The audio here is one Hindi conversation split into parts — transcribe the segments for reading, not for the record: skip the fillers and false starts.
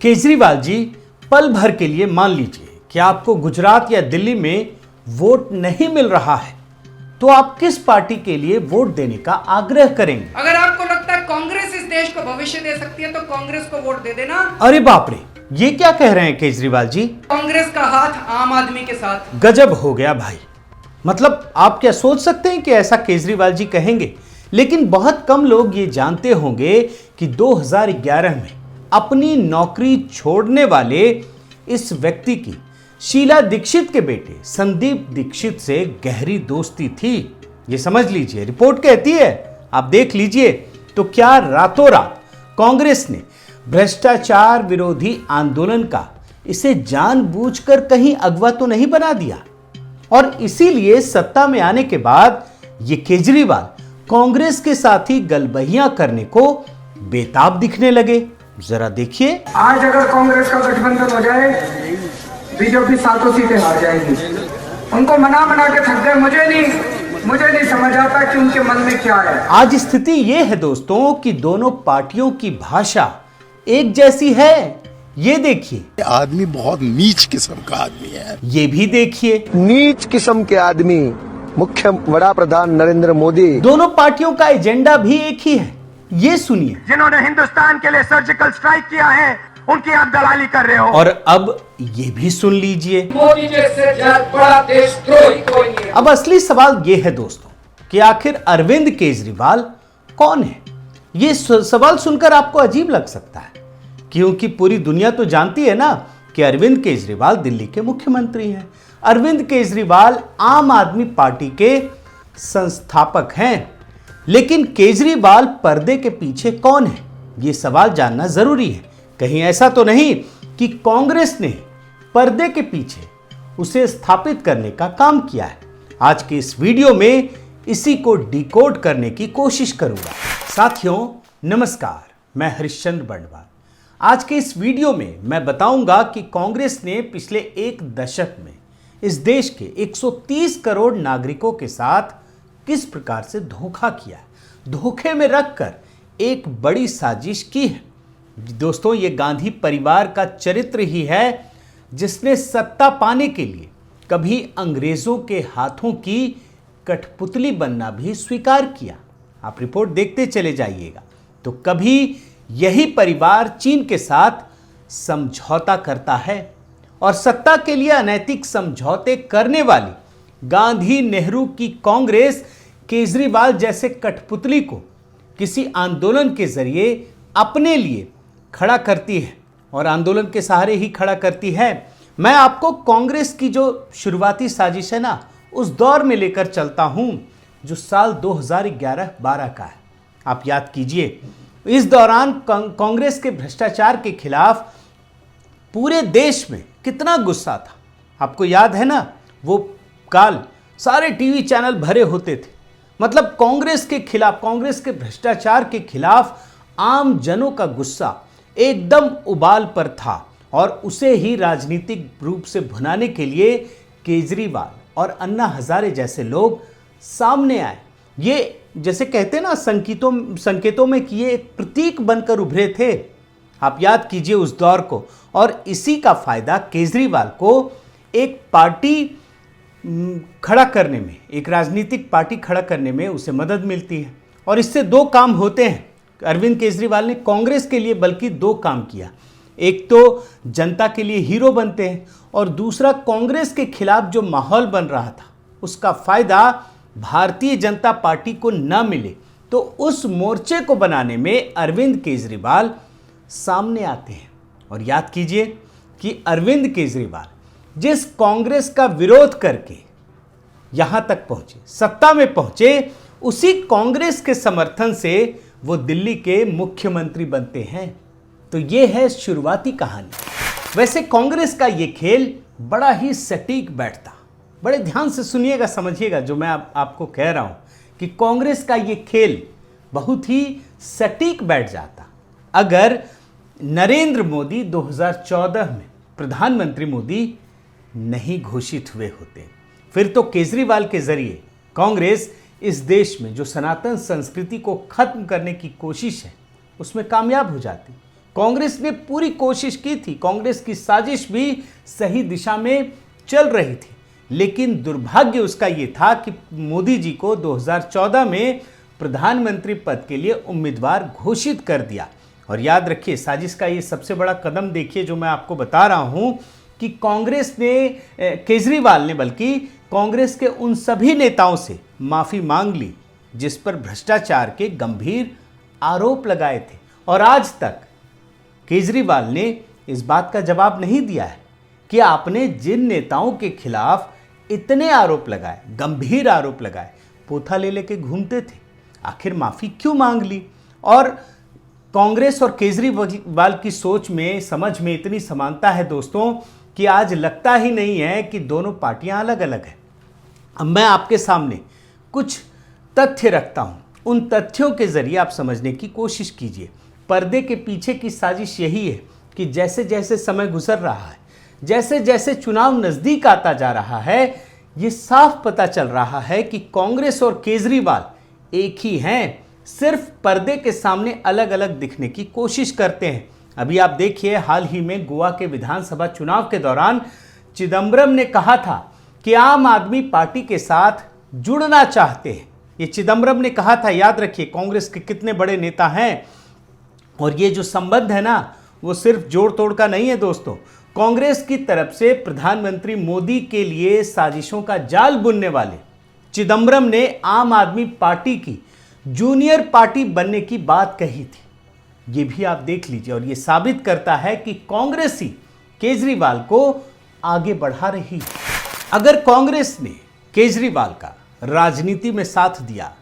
केजरीवाल जी, पल भर के लिए मान लीजिए कि आपको गुजरात या दिल्ली में वोट नहीं मिल रहा है, तो आप किस पार्टी के लिए वोट देने का आग्रह करेंगे? अगर आपको लगता है कांग्रेस इस देश को भविष्य दे सकती है तो कांग्रेस को वोट दे देना। अरे बाप रे, ये क्या कह रहे हैं केजरीवाल जी? कांग्रेस का हाथ आम आदमी के साथ। गजब हो गया भाई। मतलब आप क्या सोच सकते हैं कि ऐसा केजरीवाल जी कहेंगे? लेकिन बहुत कम लोग ये जानते होंगे कि 2011 में अपनी नौकरी छोड़ने वाले इस व्यक्ति की शीला दीक्षित के बेटे संदीप दीक्षित से गहरी दोस्ती थी। ये समझ लीजिए, रिपोर्ट कहती है, आप देख लीजिए। तो क्या रातों रात कांग्रेस ने भ्रष्टाचार विरोधी आंदोलन का इसे जानबूझकर कहीं अगवा तो नहीं बना दिया? और इसीलिए सत्ता में आने के बाद ये केजरीवाल कांग्रेस के साथ ही गलबहियां करने को बेताब दिखने लगे। जरा देखिए। आज अगर कांग्रेस का गठबंधन हो जाए, बीजेपी 7 सीटें हार जाएगी। उनको मना के थक गए। मुझे नहीं समझ आता कि उनके मन में क्या है। आज स्थिति ये है दोस्तों कि दोनों पार्टियों की भाषा एक जैसी है। ये देखिए, आदमी बहुत नीच किस्म का आदमी है। ये भी देखिए, नीच किस्म के आदमी मुख्य वड़ा प्रधान नरेंद्र मोदी। दोनों पार्टियों का एजेंडा भी एक ही है। ये सुनिए। जिन्होंने हिंदुस्तान के लिए सर्जिकल स्ट्राइक किया है, उनकी आप दलाली कर रहे हो। और अब ये भी सुन लीजिए। मोदी जैसे बड़ा देशद्रोही कोई नहीं है। अब असली सवाल ये है दोस्तों कि आखिर अरविंद केजरीवाल कौन है? ये सवाल सुनकर आपको अजीब लग सकता है, क्योंकि पूरी दुनिया तो जानती है ना कि अरविंद केजरीवाल दिल्ली के मुख्यमंत्री हैं। अरविंद केजरीवाल आम आदमी पार्टी के संस्थापक हैं। लेकिन केजरीवाल पर्दे के पीछे कौन है, ये सवाल जानना जरूरी है। कहीं ऐसा तो नहीं कि कांग्रेस ने पर्दे के पीछे उसे स्थापित करने का काम किया है? आज के इस वीडियो में इसी को डिकोड करने की कोशिश करूंगा। साथियों नमस्कार, मैं हरिश्चंद्र बंडवाल। आज के इस वीडियो में मैं बताऊंगा कि कांग्रेस ने पिछले एक दशक में इस देश के 130 करोड़ नागरिकों के साथ किस प्रकार से धोखा किया है, धोखे में रखकर एक बड़ी साजिश की है। दोस्तों, ये गांधी परिवार का चरित्र ही है जिसने सत्ता पाने के लिए कभी अंग्रेजों के हाथों की कठपुतली बनना भी स्वीकार किया। आप रिपोर्ट देखते चले जाइएगा। तो कभी यही परिवार चीन के साथ समझौता करता है और सत्ता के लिए अनैतिक समझौते करने वाली गांधी नेहरू की कांग्रेस केजरीवाल जैसे कठपुतली को किसी आंदोलन के जरिए अपने लिए खड़ा करती है और आंदोलन के सहारे ही खड़ा करती है। मैं आपको कांग्रेस की जो शुरुआती साजिश है ना, उस दौर में लेकर चलता हूं जो साल 2011-12 का है। आप याद कीजिए, इस दौरान कांग्रेस के भ्रष्टाचार के खिलाफ पूरे देश में कितना गुस्सा था। आपको याद है ना, वो काल सारे टीवी चैनल भरे होते थे। मतलब कांग्रेस के खिलाफ, कांग्रेस के भ्रष्टाचार के खिलाफ आम जनों का गुस्सा एकदम उबाल पर था और उसे ही राजनीतिक रूप से भुनाने के लिए केजरीवाल और अन्ना हजारे जैसे लोग सामने आए। ये जैसे कहते ना, संकेतों में कि ये एक प्रतीक बनकर उभरे थे। आप याद कीजिए उस दौर को। और इसी का फायदा केजरीवाल को एक पार्टी खड़ा करने में, एक राजनीतिक पार्टी खड़ा करने में उसे मदद मिलती है। और इससे दो काम होते हैं। अरविंद केजरीवाल ने कांग्रेस के लिए बल्कि दो काम किया। एक तो जनता के लिए हीरो बनते हैं और दूसरा कांग्रेस के खिलाफ जो माहौल बन रहा था उसका फायदा भारतीय जनता पार्टी को न मिले, तो उस मोर्चे को बनाने में अरविंद केजरीवाल सामने आते हैं। और याद कीजिए कि अरविंद केजरीवाल जिस कांग्रेस का विरोध करके यहां तक पहुंचे, सत्ता में पहुंचे, उसी कांग्रेस के समर्थन से वो दिल्ली के मुख्यमंत्री बनते हैं। तो ये है शुरुआती कहानी। वैसे कांग्रेस का ये खेल बड़ा ही सटीक बैठता। बड़े ध्यान से सुनिएगा, समझिएगा जो मैं आपको कह रहा हूं कि कांग्रेस का ये खेल बहुत ही सटीक बैठ जाता अगर नरेंद्र मोदी 2014 में प्रधानमंत्री मोदी नहीं घोषित हुए होते। फिर तो केजरीवाल के जरिए कांग्रेस इस देश में जो सनातन संस्कृति को खत्म करने की कोशिश है उसमें कामयाब हो जाती। कांग्रेस ने पूरी कोशिश की थी, कांग्रेस की साजिश भी सही दिशा में चल रही थी, लेकिन दुर्भाग्य उसका यह था कि मोदी जी को 2014 में प्रधानमंत्री पद के लिए उम्मीदवार घोषित कर दिया। और याद रखिए, साजिश का ये सबसे बड़ा कदम देखिए जो मैं आपको बता रहा हूं कि कांग्रेस ने, केजरीवाल ने बल्कि कांग्रेस के उन सभी नेताओं से माफी मांग ली जिस पर भ्रष्टाचार के गंभीर आरोप लगाए थे। और आज तक केजरीवाल ने इस बात का जवाब नहीं दिया है कि आपने जिन नेताओं के खिलाफ इतने आरोप लगाए, गंभीर आरोप लगाए, पोथा ले लेके घूमते थे, आखिर माफी क्यों मांग ली। और कांग्रेस और केजरीवाल की सोच में, समझ में इतनी समानता है दोस्तों कि आज लगता ही नहीं है कि दोनों पार्टियां अलग अलग हैं। अब मैं आपके सामने कुछ तथ्य रखता हूं, उन तथ्यों के जरिए आप समझने की कोशिश कीजिए। पर्दे के पीछे की साजिश यही है कि जैसे जैसे समय गुजर रहा है, जैसे जैसे चुनाव नजदीक आता जा रहा है, ये साफ पता चल रहा है कि कांग्रेस और केजरीवाल एक ही हैं, सिर्फ पर्दे के सामने अलग अलग दिखने की कोशिश करते हैं। अभी आप देखिए, हाल ही में गोवा के विधानसभा चुनाव के दौरान चिदम्बरम ने कहा था कि आम आदमी पार्टी के साथ जुड़ना चाहते हैं। ये चिदम्बरम ने कहा था, याद रखिए कांग्रेस के कितने बड़े नेता हैं। और ये जो संबंध है ना, वो सिर्फ जोड़ तोड़ का नहीं है दोस्तों। कांग्रेस की तरफ से प्रधानमंत्री मोदी के लिए साजिशों का जाल बुनने वाले चिदम्बरम ने आम आदमी पार्टी की जूनियर पार्टी बनने की बात कही थी। ये भी आप देख लीजिए, और ये साबित करता है कि कांग्रेस ही केजरीवाल को आगे बढ़ा रही है। अगर कांग्रेस ने केजरीवाल का राजनीति में साथ दिया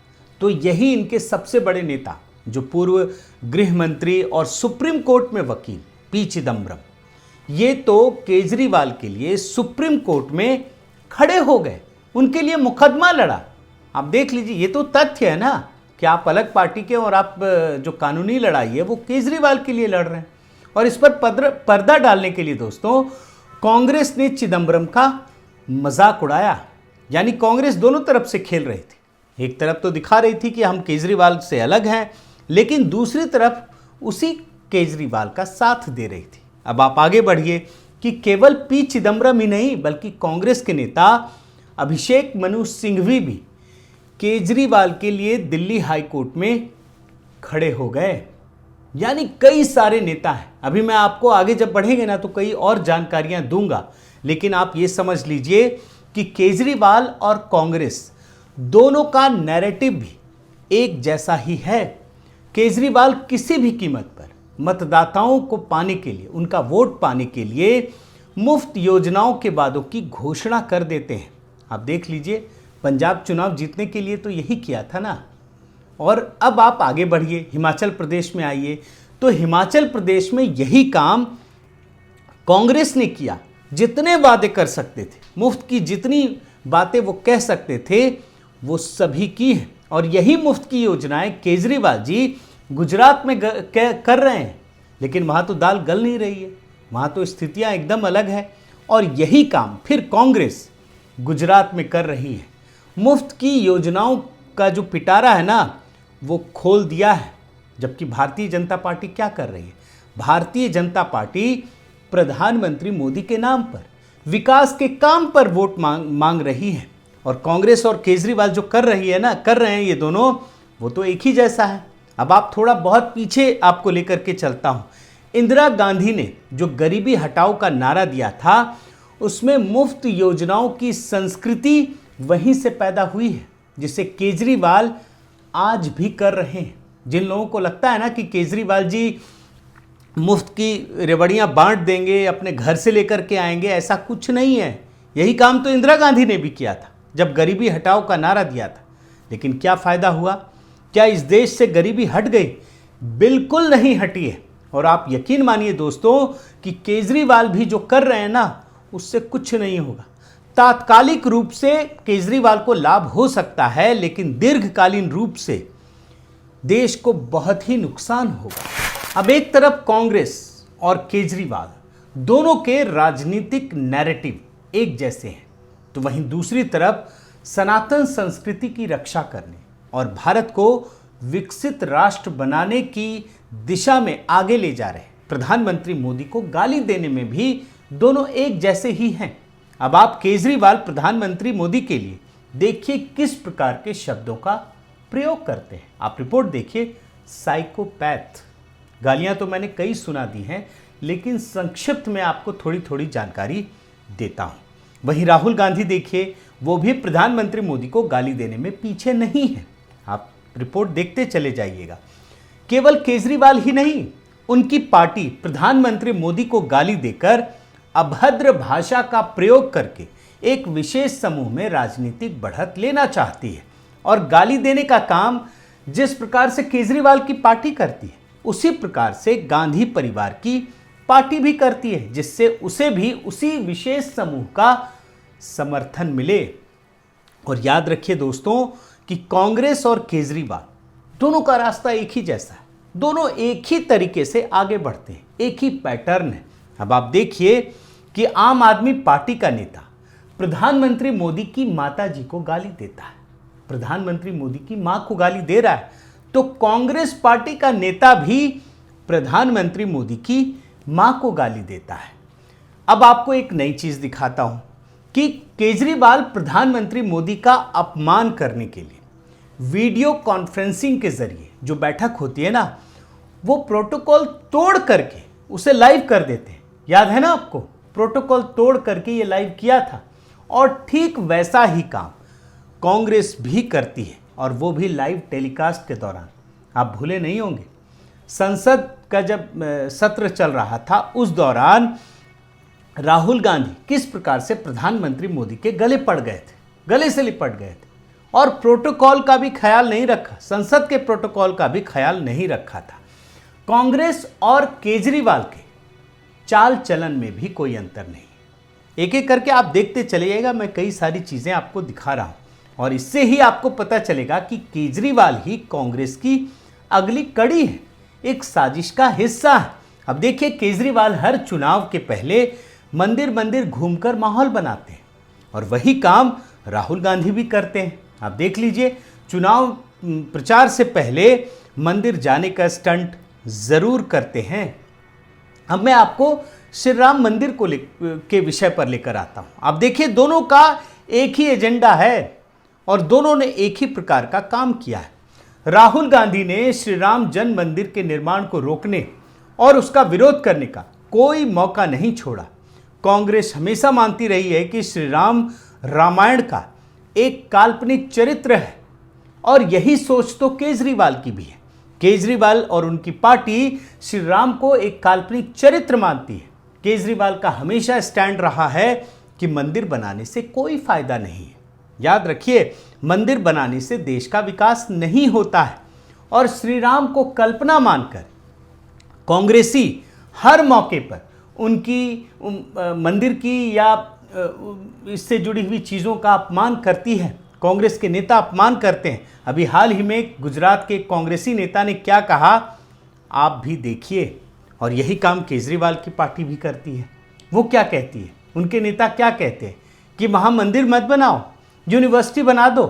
तो यही इनके सबसे बड़े नेता, जो पूर्व गृह मंत्री और सुप्रीम कोर्ट में वकील पी चिदम्बरम, ये तो केजरीवाल के लिए सुप्रीम कोर्ट में खड़े हो गए, उनके लिए मुकदमा लड़ा। आप देख लीजिए, ये तो तथ्य है ना कि आप अलग पार्टी के और आप जो कानूनी लड़ाई है वो केजरीवाल के लिए लड़ रहे हैं। और इस पर पर्दा डालने के लिए दोस्तों कांग्रेस ने चिदम्बरम का मजाक उड़ाया। यानी कांग्रेस दोनों तरफ से खेल रही थी। एक तरफ तो दिखा रही थी कि हम केजरीवाल से अलग हैं, लेकिन दूसरी तरफ उसी केजरीवाल का साथ दे रही थी। अब आप आगे बढ़िए कि केवल पी चिदम्बरम ही नहीं, बल्कि कांग्रेस के नेता अभिषेक मनु सिंघवी भी केजरीवाल के लिए दिल्ली हाई कोर्ट में खड़े हो गए। यानी कई सारे नेता हैं। अभी मैं आपको आगे जब बढ़ेंगे ना तो कई और जानकारियां दूंगा, लेकिन आप ये समझ लीजिए कि केजरीवाल और कांग्रेस दोनों का नैरेटिव भी एक जैसा ही है। केजरीवाल किसी भी कीमत पर मतदाताओं को पाने के लिए, उनका वोट पाने के लिए मुफ्त योजनाओं के वादों की घोषणा कर देते हैं। आप देख लीजिए, पंजाब चुनाव जीतने के लिए तो यही किया था ना। और अब आप आगे बढ़िए, हिमाचल प्रदेश में आइए, तो हिमाचल प्रदेश में यही काम कांग्रेस ने किया। जितने वादे कर सकते थे, मुफ्त की जितनी बातें वो कह सकते थे, वो सभी की हैं। और यही मुफ्त की योजनाएं केजरीवाल जी गुजरात में कर रहे हैं, लेकिन वहाँ तो दाल गल नहीं रही है, वहाँ तो स्थितियाँ एकदम अलग है। और यही काम फिर कांग्रेस गुजरात में कर रही है। मुफ्त की योजनाओं का जो पिटारा है ना, वो खोल दिया है। जबकि भारतीय जनता पार्टी क्या कर रही है? भारतीय जनता पार्टी प्रधानमंत्री मोदी के नाम पर, विकास के काम पर वोट मांग रही है। और कांग्रेस और केजरीवाल जो कर रहे हैं ये दोनों, वो तो एक ही जैसा है। अब आप थोड़ा बहुत पीछे आपको लेकर के चलता हूं। इंदिरा गांधी ने जो गरीबी हटाओ का नारा दिया था, उसमें मुफ्त योजनाओं की संस्कृति वहीं से पैदा हुई है, जिसे केजरीवाल आज भी कर रहे हैं। जिन लोगों को लगता है ना कि केजरीवाल जी मुफ्त की रेवड़ियां बांट देंगे, अपने घर से लेकर के आएंगे, ऐसा कुछ नहीं है। यही काम तो इंदिरा गांधी ने भी किया था जब गरीबी हटाओ का नारा दिया था। लेकिन क्या फ़ायदा हुआ? क्या इस देश से गरीबी हट गई? बिल्कुल नहीं हटी है। और आप यकीन मानिए दोस्तों कि केजरीवाल भी जो कर रहे हैं ना, उससे कुछ नहीं होगा। तात्कालिक रूप से केजरीवाल को लाभ हो सकता है, लेकिन दीर्घकालीन रूप से देश को बहुत ही नुकसान होगा। अब एक तरफ कांग्रेस और केजरीवाल दोनों के राजनीतिक नैरेटिव एक जैसे हैं, तो वहीं दूसरी तरफ सनातन संस्कृति की रक्षा करने और भारत को विकसित राष्ट्र बनाने की दिशा में आगे ले जा रहे प्रधानमंत्री मोदी को गाली देने में भी दोनों एक जैसे ही हैं। अब आप केजरीवाल प्रधानमंत्री मोदी के लिए देखिए किस प्रकार के शब्दों का प्रयोग करते हैं। आप रिपोर्ट देखिए, साइकोपैथ। गालियां तो मैंने कई सुना दी हैं, लेकिन संक्षिप्त में आपको थोड़ी थोड़ी जानकारी देता हूं। वहीं राहुल गांधी देखिए, वो भी प्रधानमंत्री मोदी को गाली देने में पीछे नहीं है। आप रिपोर्ट देखते चले जाइएगा। केवल केजरीवाल ही नहीं, उनकी पार्टी प्रधानमंत्री मोदी को गाली देकर अभद्र भाषा का प्रयोग करके एक विशेष समूह में राजनीतिक बढ़त लेना चाहती है। और गाली देने का काम जिस प्रकार से केजरीवाल की पार्टी करती है, उसी प्रकार से गांधी परिवार की पार्टी भी करती है, जिससे उसे भी उसी विशेष समूह का समर्थन मिले। और याद रखिए दोस्तों कि कांग्रेस और केजरीवाल दोनों का रास्ता एक ही जैसा है, दोनों एक ही तरीके से आगे बढ़ते हैं, एक ही पैटर्न है। अब आप देखिए कि आम आदमी पार्टी का नेता प्रधानमंत्री मोदी की माता जी को गाली देता है, प्रधानमंत्री मोदी की मां को गाली दे रहा है, तो कांग्रेस पार्टी का नेता भी प्रधानमंत्री मोदी की मां को गाली देता है। अब आपको एक नई चीज दिखाता हूं कि केजरीवाल प्रधानमंत्री मोदी का अपमान करने के लिए वीडियो कॉन्फ्रेंसिंग के जरिए जो बैठक होती है ना, वो प्रोटोकॉल तोड़ करके उसे लाइव कर देते हैं। याद है ना आपको, प्रोटोकॉल तोड़ करके ये लाइव किया था। और ठीक वैसा ही काम कांग्रेस भी करती है, और वो भी लाइव टेलीकास्ट के दौरान। आप भूले नहीं होंगे, संसद का जब सत्र चल रहा था, उस दौरान राहुल गांधी किस प्रकार से प्रधानमंत्री मोदी के गले पड़ गए थे, गले से लिपट गए थे, और प्रोटोकॉल का भी ख्याल नहीं रखा, संसद के प्रोटोकॉल का भी ख्याल नहीं रखा था। कांग्रेस और केजरीवाल के चाल चलन में भी कोई अंतर नहीं। एक एक करके आप देखते चलिएगा, मैं कई सारी चीजें आपको दिखा रहा हूं, और इससे ही आपको पता चलेगा कि केजरीवाल ही कांग्रेस की अगली कड़ी है, एक साजिश का हिस्सा है। अब देखिए, केजरीवाल हर चुनाव के पहले मंदिर मंदिर घूमकर माहौल बनाते हैं, और वही काम राहुल गांधी भी करते हैं। आप देख लीजिए, चुनाव प्रचार से पहले मंदिर जाने का स्टंट जरूर करते हैं। अब मैं आपको श्री राम मंदिर को के विषय पर लेकर आता हूं। आप देखिए, दोनों का एक ही एजेंडा है और दोनों ने एक ही प्रकार का काम किया है। राहुल गांधी ने श्री राम जन्म मंदिर के निर्माण को रोकने और उसका विरोध करने का कोई मौका नहीं छोड़ा। कांग्रेस हमेशा मानती रही है कि श्री राम रामायण का एक काल्पनिक चरित्र है, और यही सोच तो केजरीवाल की भी है। केजरीवाल और उनकी पार्टी श्री राम को एक काल्पनिक चरित्र मानती है। केजरीवाल का हमेशा स्टैंड रहा है कि मंदिर बनाने से कोई फायदा नहीं है। याद रखिए, मंदिर बनाने से देश का विकास नहीं होता है, और श्री राम को कल्पना मानकर कांग्रेसी हर मौके पर उनकी मंदिर की या इससे जुड़ी हुई चीज़ों का अपमान करती है। कांग्रेस के नेता अपमान करते हैं। अभी हाल ही में गुजरात के कांग्रेसी नेता ने क्या कहा, आप भी देखिए। और यही काम केजरीवाल की पार्टी भी करती है। वो क्या कहती है, उनके नेता क्या कहते हैं कि वहाँ मंदिर मत बनाओ, यूनिवर्सिटी बना दो।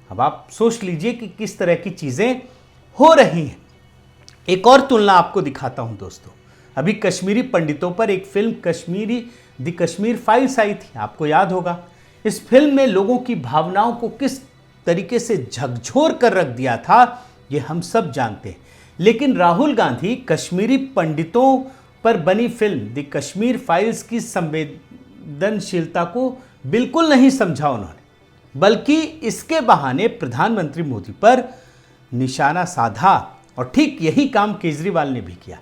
अब आप सोच लीजिए कि किस तरह की चीज़ें हो रही हैं। एक और तुलना आपको दिखाता हूं दोस्तों। अभी कश्मीरी पंडितों पर एक फिल्म द कश्मीर फाइल्स आई थी, आपको याद होगा। इस फिल्म में लोगों की भावनाओं को किस तरीके से झकझोर कर रख दिया था, ये हम सब जानते हैं। लेकिन राहुल गांधी कश्मीरी पंडितों पर बनी फिल्म द कश्मीर फाइल्स की संवेदनशीलता को बिल्कुल नहीं समझा उन्होंने, बल्कि इसके बहाने प्रधानमंत्री मोदी पर निशाना साधा। और ठीक यही काम केजरीवाल ने भी किया।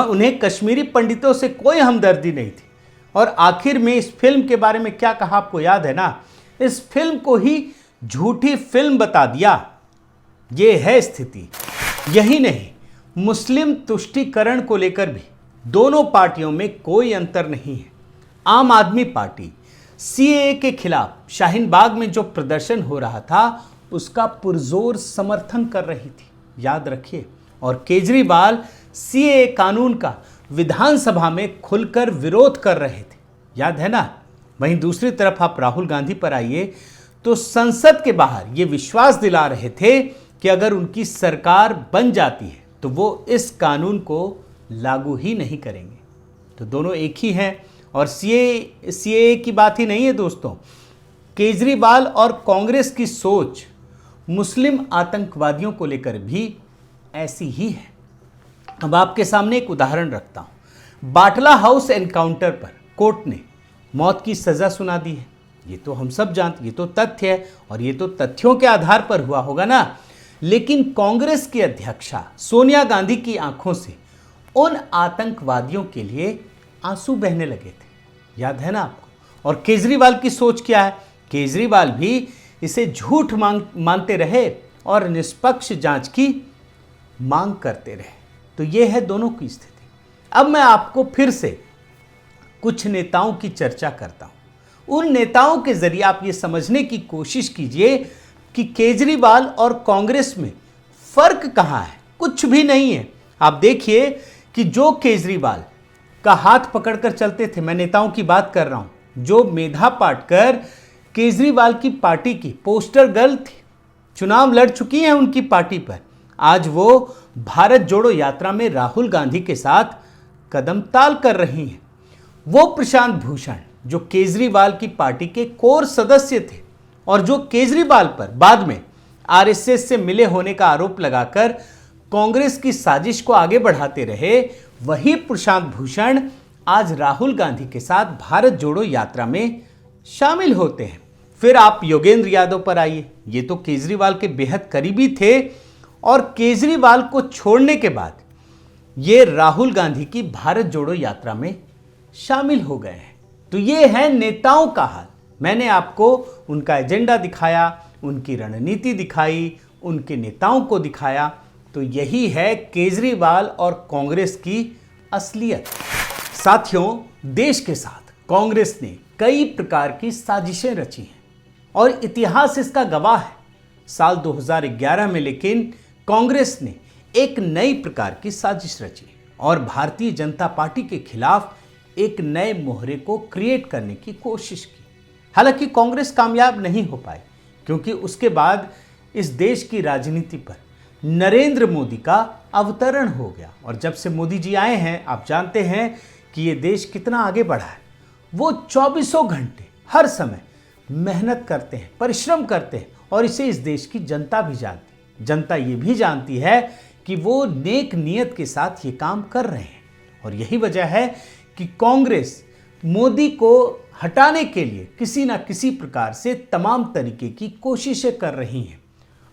उन्हें कश्मीरी पंडितों से कोई हमदर्दी नहीं थी। और आखिर में इस फिल्म के बारे में क्या कहा, आपको याद है ना, इस फिल्म को ही झूठी फिल्म बता दिया। ये है स्थिति। यही नहीं, मुस्लिम तुष्टीकरण को लेकर भी दोनों पार्टियों में कोई अंतर नहीं है। आम आदमी पार्टी सीएए के खिलाफ शाहीन बाग में जो प्रदर्शन हो रहा था, उसका पुरजोर समर्थन कर रही थी, याद रखिए। और केजरीवाल सीएए कानून का विधानसभा में खुलकर विरोध कर रहे थे, याद है ना। वहीं दूसरी तरफ आप राहुल गांधी पर आइए, तो संसद के बाहर ये विश्वास दिला रहे थे कि अगर उनकी सरकार बन जाती है तो वो इस कानून को लागू ही नहीं करेंगे। तो दोनों एक ही हैं। और सीएए की बात ही नहीं है दोस्तों, केजरीवाल और कांग्रेस की सोच मुस्लिम आतंकवादियों को लेकर भी ऐसी ही है। अब आपके सामने एक उदाहरण रखता हूं। बाटला हाउस एनकाउंटर पर कोर्ट ने मौत की सजा सुना दी है। ये तो हम सब जानते, ये तो तथ्य है और ये तो तथ्यों के आधार पर हुआ होगा ना। लेकिन कांग्रेस की अध्यक्षा सोनिया गांधी की आंखों से उन आतंकवादियों के लिए आंसू बहने लगे थे, याद है ना आपको। और केजरीवाल की सोच क्या है? केजरीवाल भी इसे झूठ मानते रहे और निष्पक्ष जांच की मांग करते रहे। तो ये है दोनों की स्थिति। अब मैं आपको फिर से कुछ नेताओं की चर्चा करता हूं। उन नेताओं के जरिए आप ये समझने की कोशिश कीजिए कि केजरीवाल और कांग्रेस में फर्क कहां है। कुछ भी नहीं है। आप देखिए कि जो केजरीवाल का हाथ पकड़कर चलते थे, मैं नेताओं की बात कर रहा हूं, जो मेधा पाटकर केजरीवाल की पार्टी की पोस्टर गर्ल थी, चुनाव लड़ चुकी हैं उनकी पार्टी पर, आज वो भारत जोड़ो यात्रा में राहुल गांधी के साथ कदम ताल कर रही हैं। वो प्रशांत भूषण जो केजरीवाल की पार्टी के कोर सदस्य थे और जो केजरीवाल पर बाद में आरएसएस से मिले होने का आरोप लगाकर कांग्रेस की साजिश को आगे बढ़ाते रहे, वही प्रशांत भूषण आज राहुल गांधी के साथ भारत जोड़ो यात्रा में शामिल होते हैं। फिर आप योगेंद्र यादव पर आइए। ये तो केजरीवाल के बेहद करीबी थे और केजरीवाल को छोड़ने के बाद ये राहुल गांधी की भारत जोड़ो यात्रा में शामिल हो गए हैं। तो ये है नेताओं का हाल। मैंने आपको उनका एजेंडा दिखाया, उनकी रणनीति दिखाई, उनके नेताओं को दिखाया। तो यही है केजरीवाल और कांग्रेस की असलियत। साथियों, देश के साथ कांग्रेस ने कई प्रकार की साजिशें रची हैं और इतिहास इसका गवाह है। साल 2011 में लेकिन कांग्रेस ने एक नई प्रकार की साजिश रची और भारतीय जनता पार्टी के खिलाफ एक नए मोहरे को क्रिएट करने की कोशिश की। हालांकि कांग्रेस कामयाब नहीं हो पाई क्योंकि उसके बाद इस देश की राजनीति पर नरेंद्र मोदी का अवतरण हो गया। और जब से मोदी जी आए हैं, आप जानते हैं कि ये देश कितना आगे बढ़ा है। वो 24 घंटे हर समय मेहनत करते हैं, परिश्रम करते हैं और इसे इस देश की जनता भी जानती है। जनता ये भी जानती है कि वो नेक नियत के साथ ये काम कर रहे हैं। और यही वजह है कि कांग्रेस मोदी को हटाने के लिए किसी ना किसी प्रकार से तमाम तरीके की कोशिशें कर रही हैं।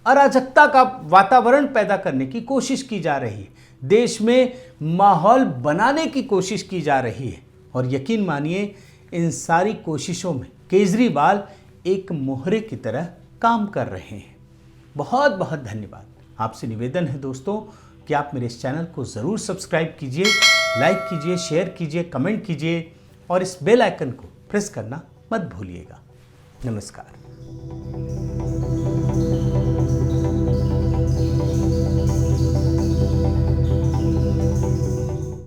अराजकता का वातावरण पैदा करने की कोशिश की जा रही है, देश में माहौल बनाने की कोशिश की जा रही है। और यकीन मानिए, इन सारी कोशिशों में केजरीवाल एक मोहरे की तरह काम कर रहे हैं। बहुत बहुत धन्यवाद। आपसे निवेदन है दोस्तों कि आप मेरे इस चैनल को ज़रूर सब्सक्राइब कीजिए, लाइक कीजिए, शेयर कीजिए, कमेंट कीजिए और इस बेल आइकन को प्रेस करना मत भूलिएगा। नमस्कार।